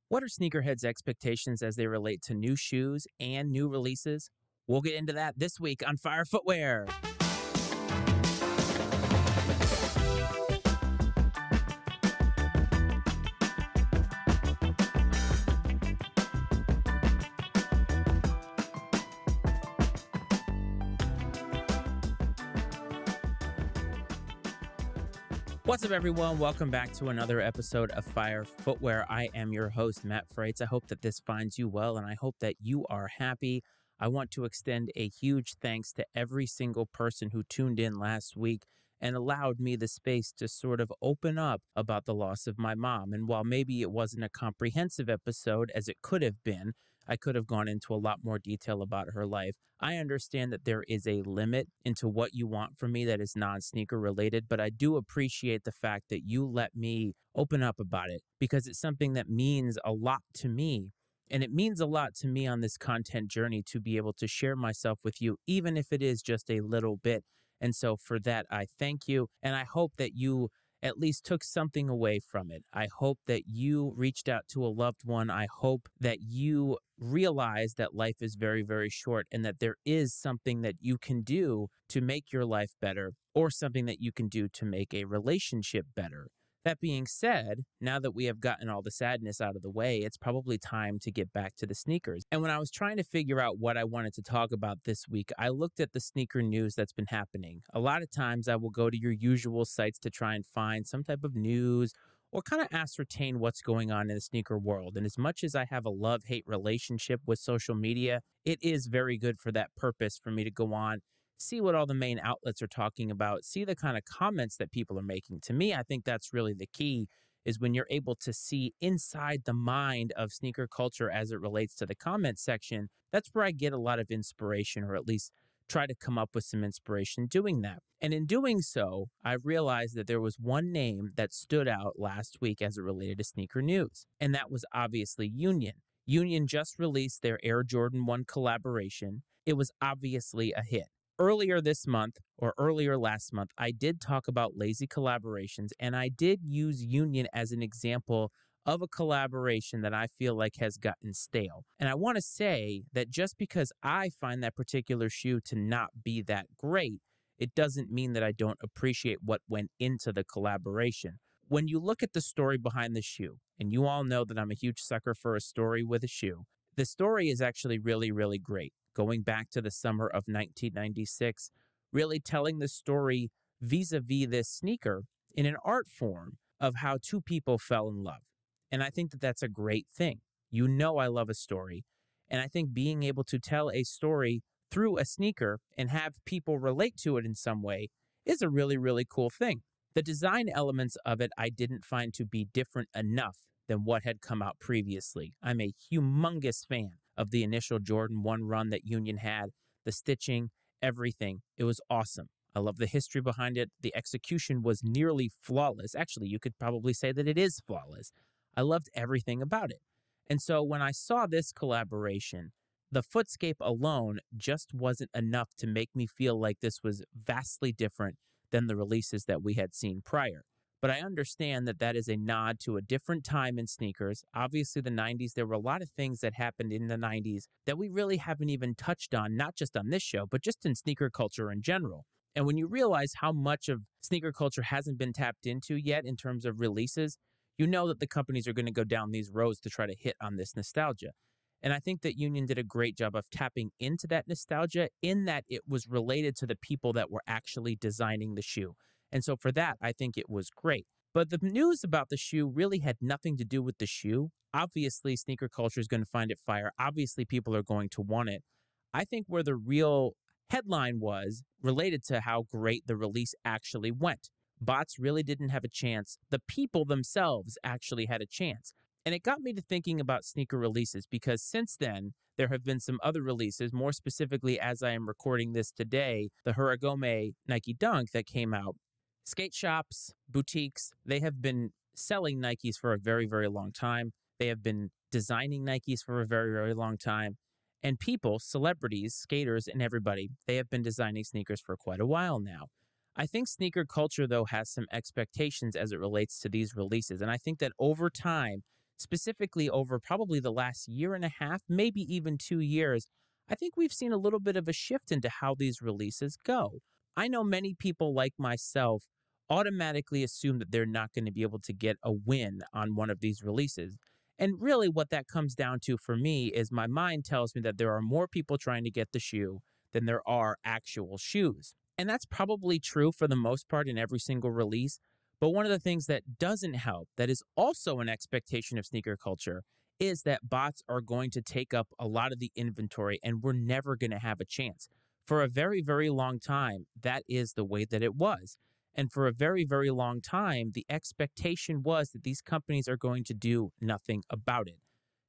What are sneakerheads' expectations as they relate to new shoes and new releases? We'll get into that this week on Fire Footwear. What's up, everyone? Welcome back to another episode of Fire Footwear. I am your host, Matt Freitz. I hope that this finds you well, and I hope that you are happy. I want to extend a huge thanks to every single person who tuned in last week and allowed me the space to sort of open up about the loss of my mom. And while maybe it wasn't a comprehensive episode as it could have been, I could have gone into a lot more detail about her life. I understand that there is a limit into what you want from me that is non-sneaker related, but I do appreciate the fact that you let me open up about it because it's something that means a lot to me. And it means a lot to me on this content journey to be able to share myself with you, even if it is just a little bit. And so for that, I thank you. And I hope that you at least took something away from it. I hope that you reached out to a loved one. I hope that you realize that life is very, very short and that there is something that you can do to make your life better or something that you can do to make a relationship better. That being said, now that we have gotten all the sadness out of the way, it's probably time to get back to the sneakers. And when I was trying to figure out what I wanted to talk about this week, I looked at the sneaker news that's been happening. A lot of times I will go to your usual sites to try and find some type of news or kind of ascertain what's going on in the sneaker world. And as much as I have a love-hate relationship with social media, it is very good for that purpose for me to go on, see what all the main outlets are talking about, see the kind of comments that people are making. To me, I think that's really the key, is when you're able to see inside the mind of sneaker culture as it relates to the comment section. That's where I get a lot of inspiration, or at least try to come up with some inspiration doing that. And in doing so, I realized that there was one name that stood out last week as it related to sneaker news, and that was obviously Union. Union just released their Air Jordan 1 collaboration. It was obviously a hit. Earlier this month, or earlier last month, I did talk about lazy collaborations, and I did use Union as an example of a collaboration that I feel like has gotten stale. And I want to say that just because I find that particular shoe to not be that great, it doesn't mean that I don't appreciate what went into the collaboration. When you look at the story behind the shoe, and you all know that I'm a huge sucker for a story with a shoe, the story is actually really, really great. Going back to the summer of 1996, really telling the story vis-a-vis this sneaker in an art form of how two people fell in love. And I think that that's a great thing. You know I love a story. And I think being able to tell a story through a sneaker and have people relate to it in some way is a really, really cool thing. The design elements of it I didn't find to be different enough than what had come out previously. I'm a humongous fan of the initial Jordan 1 run that Union had, the stitching, everything. It was awesome. I love the history behind it. The execution was nearly flawless. Actually, you could probably say that it is flawless. I loved everything about it. And so when I saw this collaboration, the footscape alone just wasn't enough to make me feel like this was vastly different than the releases that we had seen prior. But I understand that that is a nod to a different time in sneakers. Obviously, the 90s, there were a lot of things that happened in the 90s that we really haven't even touched on, not just on this show, but just in sneaker culture in general. And when you realize how much of sneaker culture hasn't been tapped into yet in terms of releases, you know that the companies are going to go down these roads to try to hit on this nostalgia. And I think that Union did a great job of tapping into that nostalgia in that it was related to the people that were actually designing the shoe. And so for that, I think it was great. But the news about the shoe really had nothing to do with the shoe. Obviously, sneaker culture is going to find it fire. Obviously, people are going to want it. I think where the real headline was related to how great the release actually went. Bots really didn't have a chance. The people themselves actually had a chance. And it got me to thinking about sneaker releases because since then, there have been some other releases, more specifically as I am recording this today, the Huragome Nike Dunk that came out. Skate shops, boutiques, they have been selling Nikes for a very, very long time. They have been designing Nikes for a very, very long time. And people, celebrities, skaters, and everybody, they have been designing sneakers for quite a while now. I think sneaker culture, though, has some expectations as it relates to these releases. And I think that over time, specifically over probably the last year and a half, maybe even 2 years, I think we've seen a little bit of a shift into how these releases go. I know many people like myself automatically assume that they're not going to be able to get a win on one of these releases. And really, what that comes down to for me is my mind tells me that there are more people trying to get the shoe than there are actual shoes. And that's probably true for the most part in every single release. But one of the things that doesn't help, that is also an expectation of sneaker culture, is that bots are going to take up a lot of the inventory and we're never going to have a chance. For a very, very long time, that is the way that it was. And for a very, very long time, the expectation was that these companies are going to do nothing about it.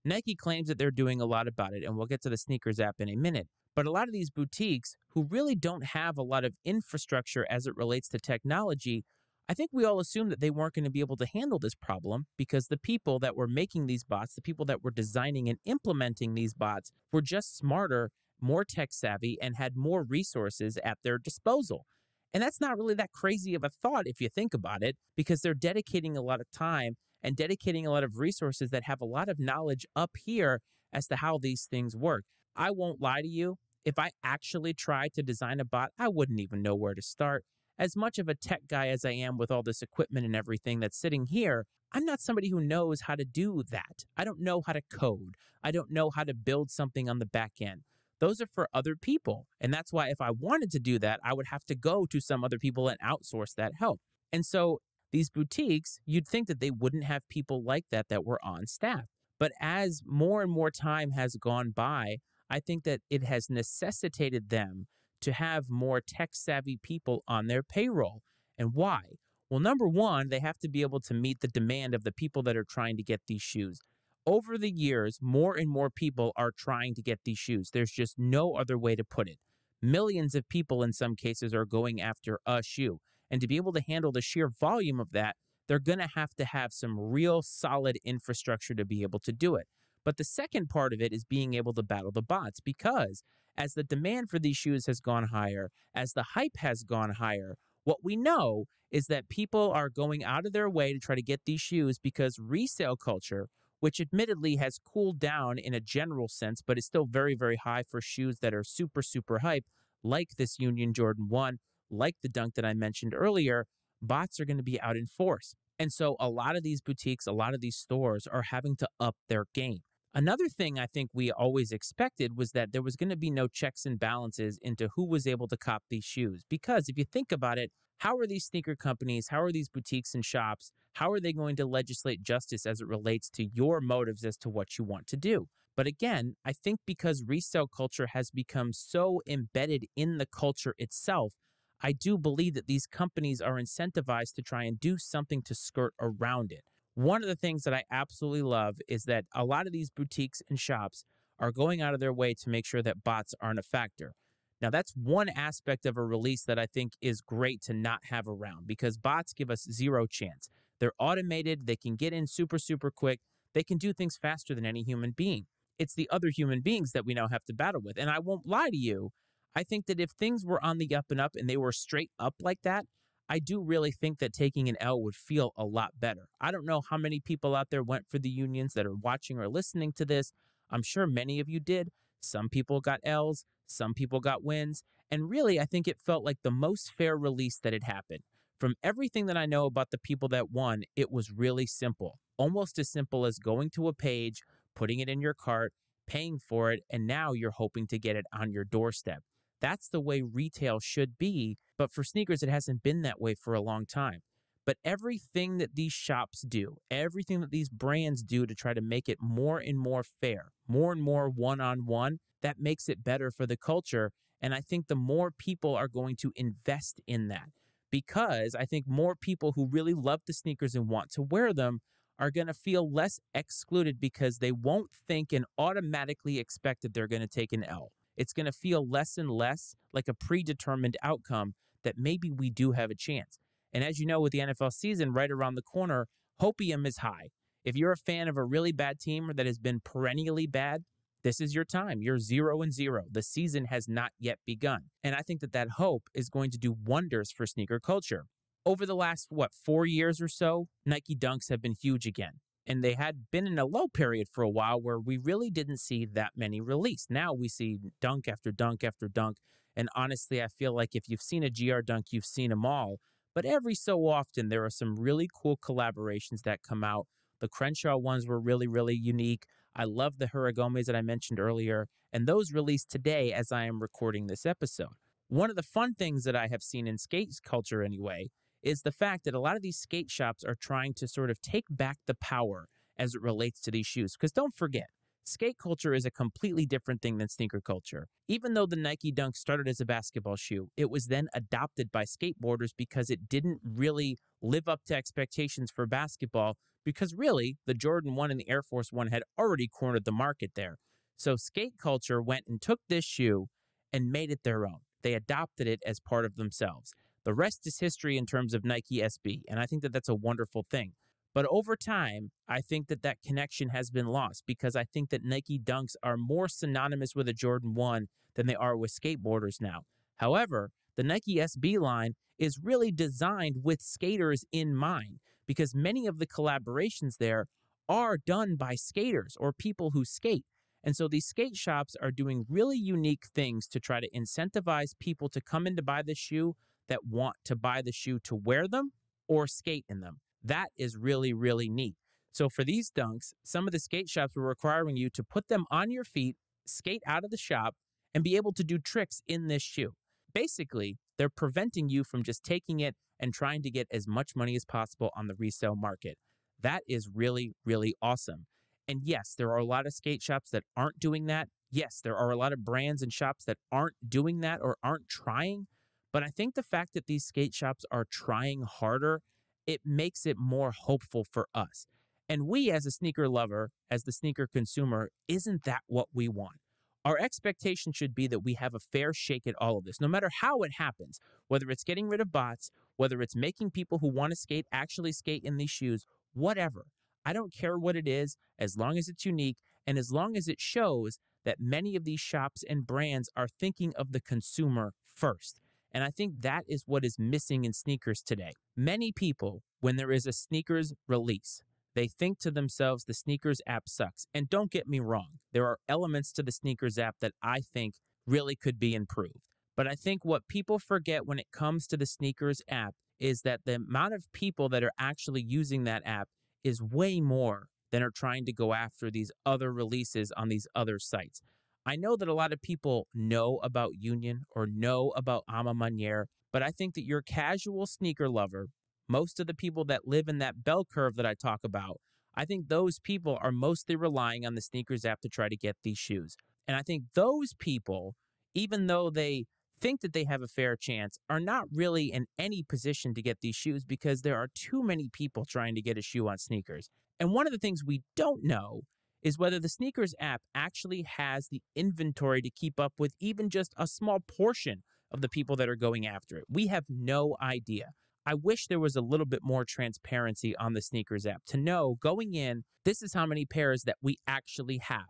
Nike claims that they're doing a lot about it, and we'll get to the sneakers app in a minute. But a lot of these boutiques who really don't have a lot of infrastructure as it relates to technology, I think we all assumed that they weren't going to be able to handle this problem because the people that were making these bots, the people that were designing and implementing these bots, were just smarter, more tech savvy, and had more resources at their disposal. And that's not really that crazy of a thought if you think about it, because they're dedicating a lot of time and dedicating a lot of resources that have a lot of knowledge up here as to how these things work. I won't lie to you. If I actually tried to design a bot, I wouldn't even know where to start. As much of a tech guy as I am with all this equipment and everything that's sitting here, I'm not somebody who knows how to do that. I don't know how to code. I don't know how to build something on the back end. Those are for other people. And that's why if I wanted to do that, I would have to go to some other people and outsource that help. And so these boutiques, you'd think that they wouldn't have people like that were on staff. But as more and more time has gone by, I think that it has necessitated them to have more tech-savvy people on their payroll. And why? Well, number one, they have to be able to meet the demand of the people that are trying to get these shoes. Over the years, more and more people are trying to get these shoes. There's just no other way to put it. Millions of people in some cases are going after a shoe. And to be able to handle the sheer volume of that, they're going to have some real solid infrastructure to be able to do it. But the second part of it is being able to battle the bots, because as the demand for these shoes has gone higher, as the hype has gone higher, what we know is that people are going out of their way to try to get these shoes because resale culture, which admittedly has cooled down in a general sense, but is still very, very high for shoes that are super, super hype, like this Union Jordan 1, like the Dunk that I mentioned earlier, bots are going to be out in force. And so a lot of these boutiques, a lot of these stores are having to up their game. Another thing I think we always expected was that there was going to be no checks and balances into who was able to cop these shoes. Because if you think about it, how are these sneaker companies, how are these boutiques and shops, how are they going to legislate justice as it relates to your motives as to what you want to do? But again, I think because resale culture has become so embedded in the culture itself, I do believe that these companies are incentivized to try and do something to skirt around it. One of the things that I absolutely love is that a lot of these boutiques and shops are going out of their way to make sure that bots aren't a factor. Now, that's one aspect of a release that I think is great to not have around, because bots give us zero chance. They're automated. They can get in super, super quick. They can do things faster than any human being. It's the other human beings that we now have to battle with. And I won't lie to you. I think that if things were on the up and up and they were straight up like that, I do really think that taking an L would feel a lot better. I don't know how many people out there went for the unions that are watching or listening to this. I'm sure many of you did. Some people got L's, some people got wins. And really, I think it felt like the most fair release that had happened. From everything that I know about the people that won, it was really simple. Almost as simple as going to a page, putting it in your cart, paying for it, and now you're hoping to get it on your doorstep. That's the way retail should be, but for sneakers, it hasn't been that way for a long time. But everything that these shops do, everything that these brands do to try to make it more and more fair, more and more one-on-one, that makes it better for the culture. And I think the more people are going to invest in that, because I think more people who really love the sneakers and want to wear them are going to feel less excluded because they won't think and automatically expect that they're going to take an L. It's going to feel less and less like a predetermined outcome that maybe we do have a chance. And as you know, with the NFL season right around the corner, hopium is high. If you're a fan of a really bad team that has been perennially bad, this is your time. You're 0-0. The season has not yet begun. And I think that hope is going to do wonders for sneaker culture. Over the last, 4 years or so, Nike Dunks have been huge again. And they had been in a low period for a while where we really didn't see that many released. Now we see dunk after dunk after dunk. And honestly, I feel like if you've seen a GR dunk, you've seen them all. But every so often, there are some really cool collaborations that come out. The Crenshaw ones were really, really unique. I love the Hiragomes that I mentioned earlier, and those released today as I am recording this episode. One of the fun things that I have seen in skate culture anyway is the fact that a lot of these skate shops are trying to sort of take back the power as it relates to these shoes. Because don't forget, skate culture is a completely different thing than sneaker culture. Even though the Nike Dunk started as a basketball shoe, it was then adopted by skateboarders because it didn't really live up to expectations for basketball, because really, the Jordan 1 and the Air Force 1 had already cornered the market there. So skate culture went and took this shoe and made it their own. They adopted it as part of themselves. The rest is history in terms of Nike SB, and I think that that's a wonderful thing. But over time, I think that that connection has been lost because I think that Nike Dunks are more synonymous with a Jordan 1 than they are with skateboarders now. However, the Nike SB line is really designed with skaters in mind because many of the collaborations there are done by skaters or people who skate. And so these skate shops are doing really unique things to try to incentivize people to come in to buy the shoe that want to buy the shoe to wear them or skate in them. That is really, really neat. So for these dunks, some of the skate shops were requiring you to put them on your feet, skate out of the shop, and be able to do tricks in this shoe. Basically, they're preventing you from just taking it and trying to get as much money as possible on the resale market. That is really, really awesome. And yes, there are a lot of skate shops that aren't doing that. Yes, there are a lot of brands and shops that aren't doing that or aren't trying. But I think the fact that these skate shops are trying harder, it makes it more hopeful for us. And we, as a sneaker lover, as the sneaker consumer, isn't that what we want? Our expectation should be that we have a fair shake at all of this, no matter how it happens, whether it's getting rid of bots, whether it's making people who want to skate actually skate in these shoes, whatever. I don't care what it is, as long as it's unique and as long as it shows that many of these shops and brands are thinking of the consumer first. And I think that is what is missing in sneakers today. Many people, when there is a sneakers release, they think to themselves, the sneakers app sucks. And don't get me wrong, there are elements to the sneakers app that I think really could be improved. But I think what people forget when it comes to the sneakers app is that the amount of people that are actually using that app is way more than are trying to go after these other releases on these other sites. I know that a lot of people know about Union or know about Ama Maniere, but I think that your casual sneaker lover, most of the people that live in that bell curve that I talk about, I think those people are mostly relying on the sneakers app to try to get these shoes. And I think those people, even though they think that they have a fair chance, are not really in any position to get these shoes because there are too many people trying to get a shoe on sneakers. And one of the things we don't know is whether the sneakers app actually has the inventory to keep up with even just a small portion of the people that are going after it. We have no idea. I wish there was a little bit more transparency on the sneakers app to know going in, this is how many pairs that we actually have.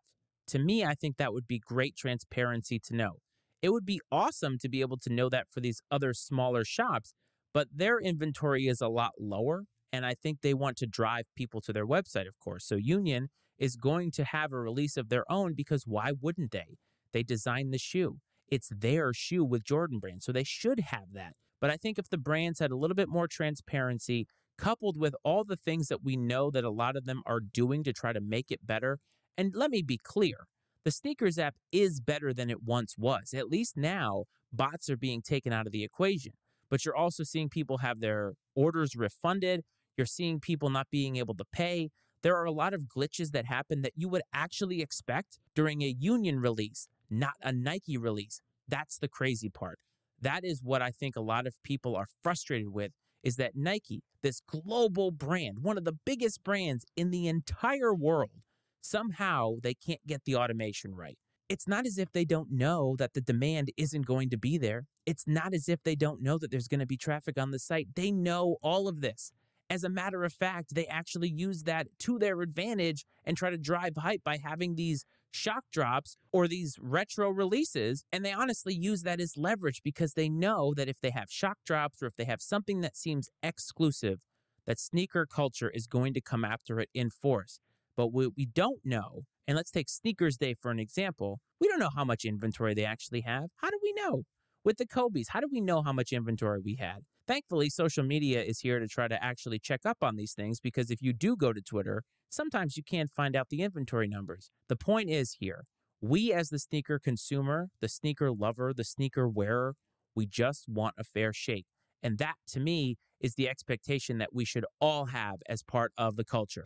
To me, I think that would be great transparency to know. It would be awesome to be able to know that for these other smaller shops, but their inventory is a lot lower, and I think they want to drive people to their website, of course. So Union is going to have a release of their own because why wouldn't they? They designed the shoe. It's their shoe with Jordan Brand, so they should have that. But I think if the brands had a little bit more transparency, coupled with all the things that we know that a lot of them are doing to try to make it better, and let me be clear, the sneakers app is better than it once was. At least now, bots are being taken out of the equation. But you're also seeing people have their orders refunded. You're seeing people not being able to pay. There are a lot of glitches that happen that you would actually expect during a Union release, not a Nike release. That's the crazy part. That is what I think a lot of people are frustrated with, is that Nike, this global brand, one of the biggest brands in the entire world, somehow they can't get the automation right. It's not as if they don't know that the demand isn't going to be there. It's not as if they don't know that there's going to be traffic on the site. They know all of this. As a matter of fact, they actually use that to their advantage and try to drive hype by having these shock drops or these retro releases. And they honestly use that as leverage because they know that if they have shock drops or if they have something that seems exclusive, that sneaker culture is going to come after it in force. But what we don't know, and let's take Sneakers Day for an example, we don't know how much inventory they actually have. How do we know? With the Kobe's, how do we know how much inventory we had? Thankfully, social media is here to try to actually check up on these things, because if you do go to Twitter, sometimes you can't find out the inventory numbers. The point is here, we as the sneaker consumer, the sneaker lover, the sneaker wearer, we just want a fair shake. And that, to me, is the expectation that we should all have as part of the culture.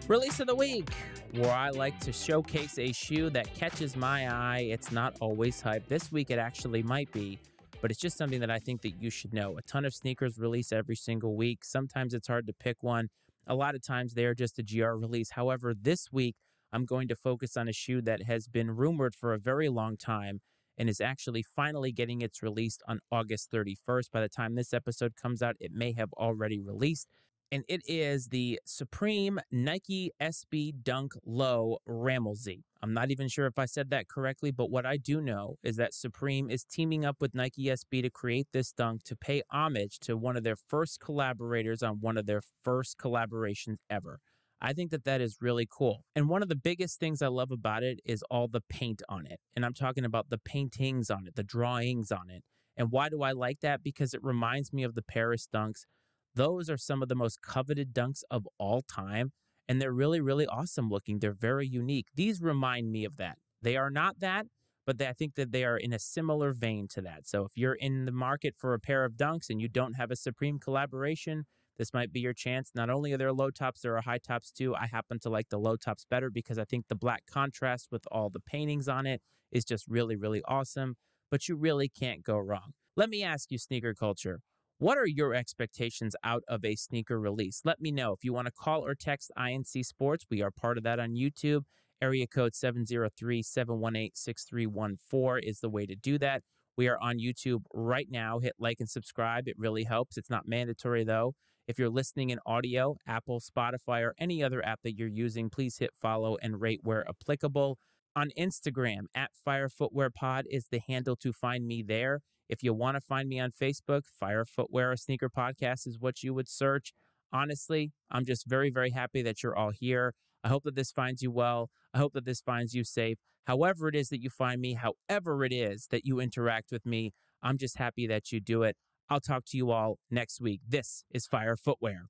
Release of the week, where I like to showcase a shoe that catches my eye. It's not always hype. This week it actually might be, but it's just something that I think that you should know. A ton of sneakers release every single week. Sometimes it's hard to pick one. A lot of times they are just a GR release. However, this week I'm going to focus on a shoe that has been rumored for a very long time and is actually finally getting its release on August 31st. By the time this episode comes out, it may have already released. And it is the Supreme Nike SB Dunk Low Rammellzee. I'm not even sure if I said that correctly, but what I do know is that Supreme is teaming up with Nike SB to create this dunk to pay homage to one of their first collaborators on one of their first collaborations ever. I think that that is really cool. And one of the biggest things I love about it is all the paint on it. And I'm talking about the paintings on it, the drawings on it. And why do I like that? Because it reminds me of the Paris dunks. Those are some of the most coveted dunks of all time, and they're really, really awesome looking. They're very unique. These remind me of that. They are not that, but I think that they are in a similar vein to that. So if you're in the market for a pair of dunks and you don't have a Supreme collaboration, this might be your chance. Not only are there low tops, there are high tops too. I happen to like the low tops better because I think the black contrast with all the paintings on it is just really, really awesome, but you really can't go wrong. Let me ask you, sneaker culture, what are your expectations out of a sneaker release? Let me know. If you want to call or text INC Sports, we are part of that on YouTube. Area code 703-718-6314 is the way to do that. We are on YouTube right now. Hit like and subscribe. It really helps. It's not mandatory, though. If you're listening in audio, Apple, Spotify, or any other app that you're using, please hit follow and rate where applicable. On Instagram, @FireFootwearPod is the handle to find me there. If you want to find me on Facebook, Fire Footwear, a sneaker podcast is what you would search. Honestly, I'm just very, very happy that you're all here. I hope that this finds you well. I hope that this finds you safe. However it is that you find me, however it is that you interact with me, I'm just happy that you do it. I'll talk to you all next week. This is Fire Footwear.